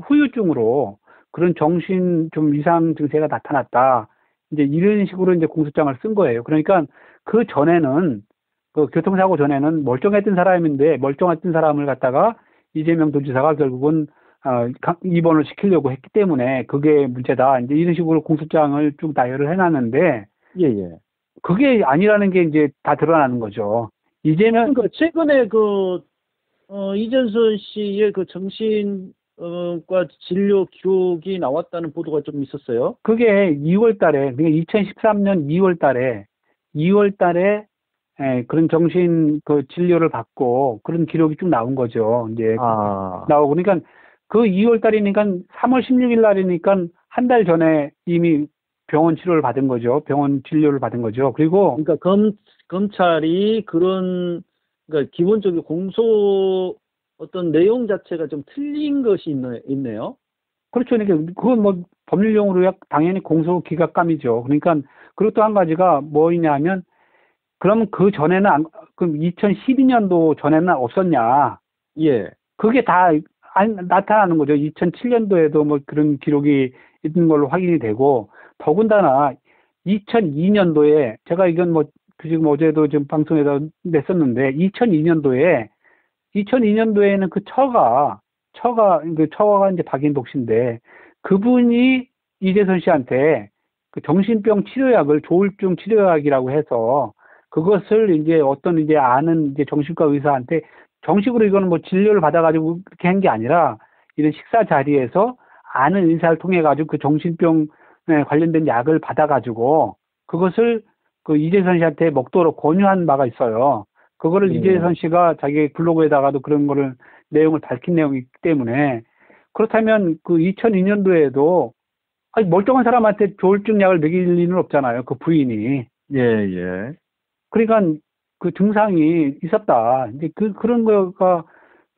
후유증으로 그런 정신 좀 이상 증세가 나타났다. 이제 이런 식으로 이제 공소장을 쓴 거예요. 그러니까 그 전에는 그 교통사고 전에는 멀쩡했던 사람인데 멀쩡했던 사람을 갖다가 이재명 도지사가 결국은 입원을 시키려고 했기 때문에 그게 문제다. 이제 이런 식으로 공소장을 쭉 나열을 해놨는데 예, 예. 그게 아니라는 게 이제 다 드러나는 거죠. 이재명 그러니까 최근에 이재선 씨의 그 정신과 진료 기록이 나왔다는 보도가 좀 있었어요. 그게 2월 달에, 그러니까 2013년 2월 달에 그런 정신 그 진료를 받고 그런 기록이 쭉 나온 거죠. 이제 나오고 그러니까 그 2월 달이니까 3월 16일 날이니까 한 달 전에 이미 병원 치료를 받은 거죠. 병원 진료를 받은 거죠. 그리고 그러니까 검찰이 그런 그러니까 기본적인 공소 어떤 내용 자체가 좀 틀린 것이 있네요. 그렇죠. 그러니까 그건 뭐 법률 용어로 당연히 공소 기각감이죠. 그러니까 그리고 또 한 가지가 뭐냐면 그럼 그 전에는 그럼 2012년도 전에는 없었냐? 예. 그게 다 나타나는 거죠. 2007년도에도 뭐 그런 기록이 있는 걸로 확인이 되고 더군다나 2002년도에 제가 이건 뭐 지금 어제도 지금 방송에서 냈었는데 2002년도에는 그 처가 이제 박인복 씨인데 그분이 이재선 씨한테 그 정신병 치료약을 조울증 치료약이라고 해서 그것을 이제 어떤 이제 아는 이제 정신과 의사한테 정식으로 이거는 뭐 진료를 받아가지고 그렇게 한 게 아니라 이런 식사 자리에서 아는 의사를 통해 가지고 그 정신병에 관련된 약을 받아가지고 그것을 그 이재선 씨한테 먹도록 권유한 바가 있어요. 그거를 이재선 씨가 자기 블로그에다가도 그런 거를 내용을 밝힌 내용이기 때문에 그렇다면 그 2002년도에도 멀쩡한 사람한테 조울증 약을 먹일 리는 없잖아요. 그 부인이. 예, 예. 그러니까 그 증상이 있었다. 이제 그런 거가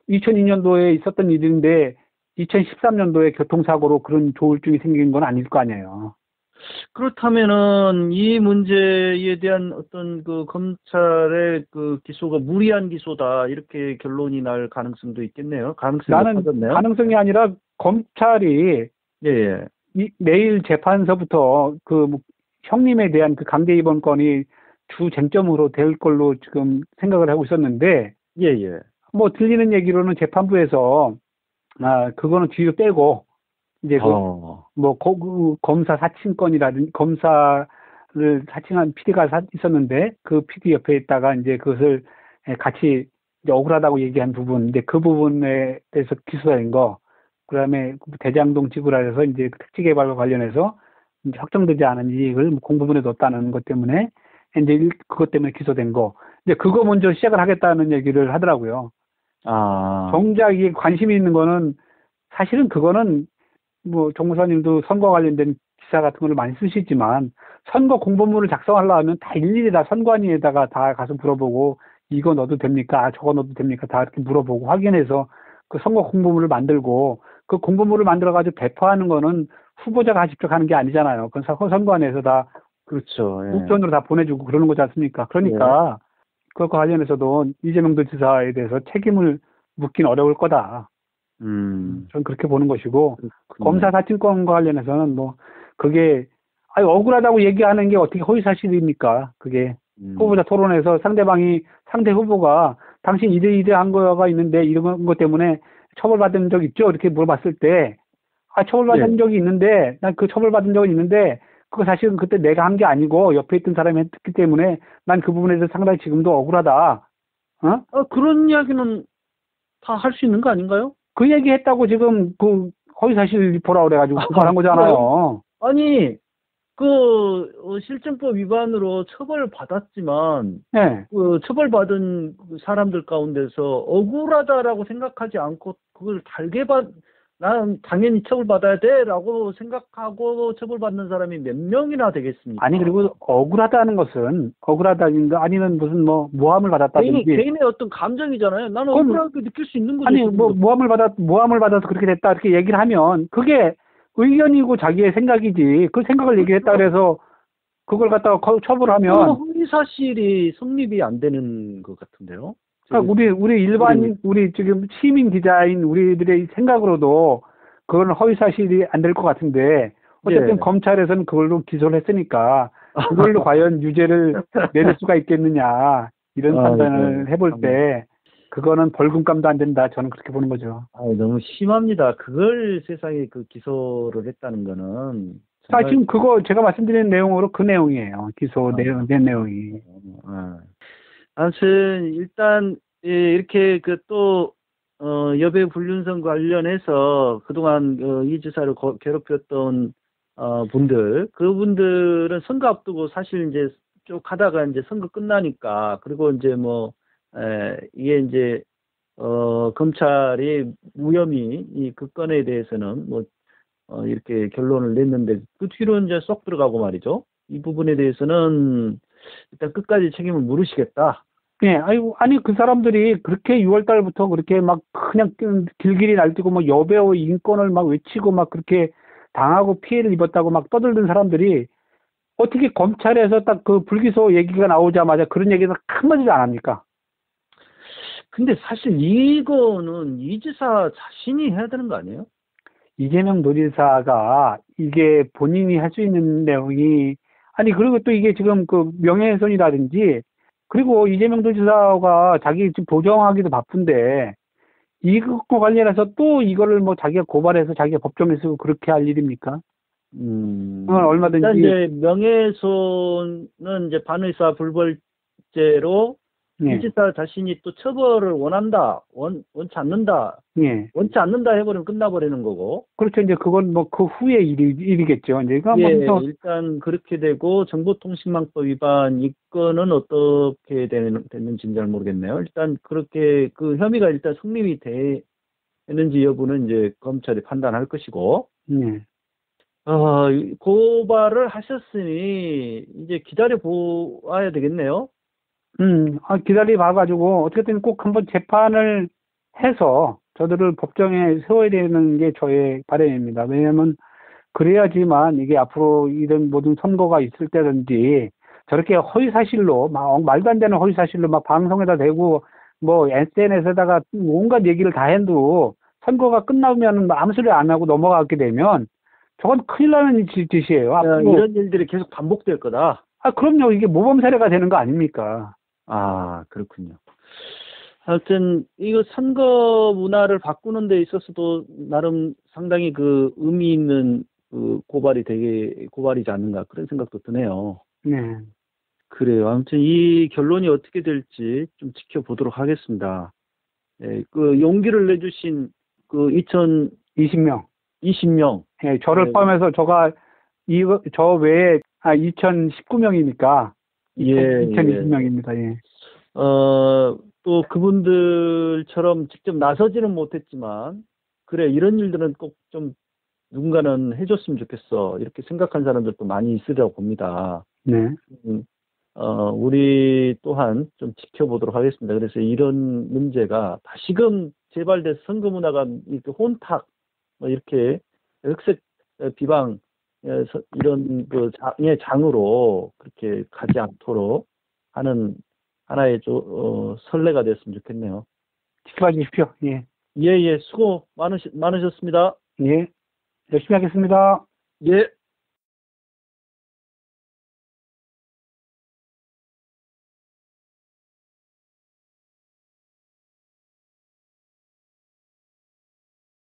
2002년도에 있었던 일인데 2013년도에 교통사고로 그런 조울증이 생긴 건 아닐 거 아니에요. 그렇다면은 이 문제에 대한 어떤 그 검찰의 그 기소가 무리한 기소다 이렇게 결론이 날 가능성도 있겠네요. 나는 높아졌네요. 가능성이 아니라 검찰이 예. 내일 재판서부터 그 형님에 대한 그 강제 입원 건이 주 쟁점으로 될 걸로 지금 생각을 하고 있었는데 예. 뭐 들리는 얘기로는 재판부에서 그거는 뒤로 빼고 이제 그 검사 사칭권이라든지 검사를 사칭한 PD가 있었는데 그 PD 옆에 있다가 이제 그것을 같이 이제 억울하다고 얘기한 부분, 이제 그 부분에 대해서 기소된 거, 그다음에 대장동 지구라해서 이제 특지 개발과 관련해서 이제 확정되지 않은 이익을 공부분에 넣었다는 것 때문에 이제 그것 때문에 기소된 거, 이제 그거 먼저 시작을 하겠다는 얘기를 하더라고요. 정작 이게 관심이 있는 거는 사실은 그거는 뭐 정무사님도 선거 관련된 기사 같은 걸 많이 쓰시지만 선거 공보문을 작성하려면 다 일일이 다 선관위에다가 다 가서 물어보고 이거 넣어도 됩니까? 저거 넣어도 됩니까? 다 이렇게 물어보고 확인해서 그 선거 공보문을 만들고 그 공보문을 만들어가지고 배포하는 거는 후보자가 직접 하는 게 아니잖아요. 그건 선관위에서 다 그렇죠. 예. 우편으로 다 보내주고 그러는 거지 않습니까? 그러니까 그것과 관련해서도 이재명 도지사에 대해서 책임을 묻긴 어려울 거다. 저는 그렇게 보는 것이고 검사 사칭권과 관련해서는 뭐 그게 억울하다고 얘기하는 게 어떻게 허위사실입니까? 그게 후보자 토론에서 상대 후보가 당신 이대한 거가 있는데 이런 것 때문에 처벌받은 적 있죠? 이렇게 물어봤을 때 처벌받은 적이 있는데 난 그 처벌받은 적은 있는데 그거 사실은 그때 내가 한 게 아니고 옆에 있던 사람이 했기 때문에 난 그 부분에 대해서 상당히 지금도 억울하다. 그런 이야기는 다 할 수 있는 거 아닌가요? 그 얘기했다고 지금 그 허위사실 리포라 그래가지고 그걸 한 거잖아요. 아니, 실정법 위반으로 처벌받았지만, 네. 그 처벌받은 사람들 가운데서 억울하다라고 생각하지 않고 그걸 난 당연히 처벌받아야 돼라고 생각하고 처벌받는 사람이 몇 명이나 되겠습니까? 아니 그리고 억울하다는 것은 억울하다든가 아니면 무슨 뭐 모함을 받았다든지 개인의 어떤 감정이잖아요. 나는 억울하게 느낄 수 있는 거죠. 아니 뭐 모함을 받아서 그렇게 됐다 이렇게 얘기를 하면 그게 의견이고 자기의 생각이지 그 생각을 얘기했다 그래서 그걸 갖다가 처벌하면 허위 사실이 성립이 안 되는 것 같은데요. 그러니까 우리 일반 우리 지금 시민 기자인 우리들의 생각으로도 그건 허위 사실이 안 될 것 같은데 어쨌든 예. 검찰에서는 그걸로 기소를 했으니까 그걸로 과연 유죄를 내릴 수가 있겠느냐 이런 판단을 해볼 때 그거는 벌금감도 안 된다 저는 그렇게 보는 거죠. 너무 심합니다. 그걸 세상에 그 기소를 했다는 거는 지금 그거 제가 말씀드린 내용으로 그 내용이에요. 기소 낸 내용이. 아무튼 일단 이렇게 여배 불륜성 관련해서 그동안 이 지사를 괴롭혔던 그분들은 선거 앞두고 사실 이제 쭉 하다가 이제 선거 끝나니까 그리고 이제 이게 이제 검찰이 무혐의 그 건에 대해서는 이렇게 결론을 냈는데 그 뒤로 이제 쏙 들어가고 말이죠. 이 부분에 대해서는 일단 끝까지 책임을 물으시겠다. 네, 아니 그 사람들이 그렇게 6월 달부터 그렇게 막 그냥 길길이 날뛰고 뭐 여배우 인권을 막 외치고 막 그렇게 당하고 피해를 입었다고 막 떠들던 사람들이 어떻게 검찰에서 딱 그 불기소 얘기가 나오자마자 그런 얘기를 한마디도 안 합니까? 근데 사실 이거는 이 지사 자신이 해야 되는 거 아니에요? 이재명 도지사가 이게 본인이 할 수 있는 내용이 아니 그리고 또 이게 지금 그 명예훼손이라든지 그리고 이재명 도지사가 자기 지금 도정하기도 바쁜데 이것과 관련해서 또 이거를 뭐 자기가 고발해서 자기가 법정에 서고 그렇게 할 일입니까? 얼마든지 일단 이제 명예훼손은 이제 반의사 불벌죄로 예. 이 지사 자신이 또 처벌을 원치 않는다. 예. 원치 않는다 해버리면 끝나버리는 거고. 그렇죠. 이제 그건 뭐 그 후에 일이겠죠. 이제 일단 그렇게 되고 정보통신망법 위반 이 건은 어떻게 됐는지는 잘 모르겠네요. 일단 그렇게 그 혐의가 일단 성립이 되는지 여부는 이제 검찰이 판단할 것이고. 예. 고발을 하셨으니 이제 기다려 보아야 되겠네요. 기다려 봐가지고 어쨌든 꼭 한번 재판을 해서 저들을 법정에 세워야 되는 게 저의 바람입니다. 왜냐하면 그래야지만 이게 앞으로 이런 모든 선거가 있을 때든지 저렇게 허위사실로 막 말도 안 되는 허위사실로 막 방송에다 대고 뭐 SNS에다가 온갖 얘기를 다 해도 선거가 끝나면 아무 소리 안 하고 넘어가게 되면 저건 큰일 나는 짓이에요. 이런 일들이 계속 반복될 거다. 그럼요. 이게 모범 사례가 되는 거 아닙니까? 그렇군요. 하여튼 이거 선거 문화를 바꾸는 데 있어서도 나름 상당히 그 의미 있는 그 고발이지 않는가 그런 생각도 드네요. 네. 그래요. 아무튼 이 결론이 어떻게 될지 좀 지켜보도록 하겠습니다. 그 용기를 내주신 그 20명. 예, 저를 네. 포함해서 저 외에 2019명이니까 2020명입니다. 예. 또 그분들처럼 직접 나서지는 못했지만 그래 이런 일들은 꼭 좀 누군가는 해줬으면 좋겠어 이렇게 생각한 사람들도 많이 있으리라고 봅니다. 네. 우리 또한 좀 지켜보도록 하겠습니다. 그래서 이런 문제가 다시금 재발돼서 선거 문화가 이렇게 혼탁 이렇게 흑색 비방 이런 그 장으로 그렇게 가지 않도록 하는 하나의 선례가 됐으면 좋겠네요. 지켜봐 주십시오. 예. 수고 많으셨습니다. 예. 열심히 하겠습니다. 예.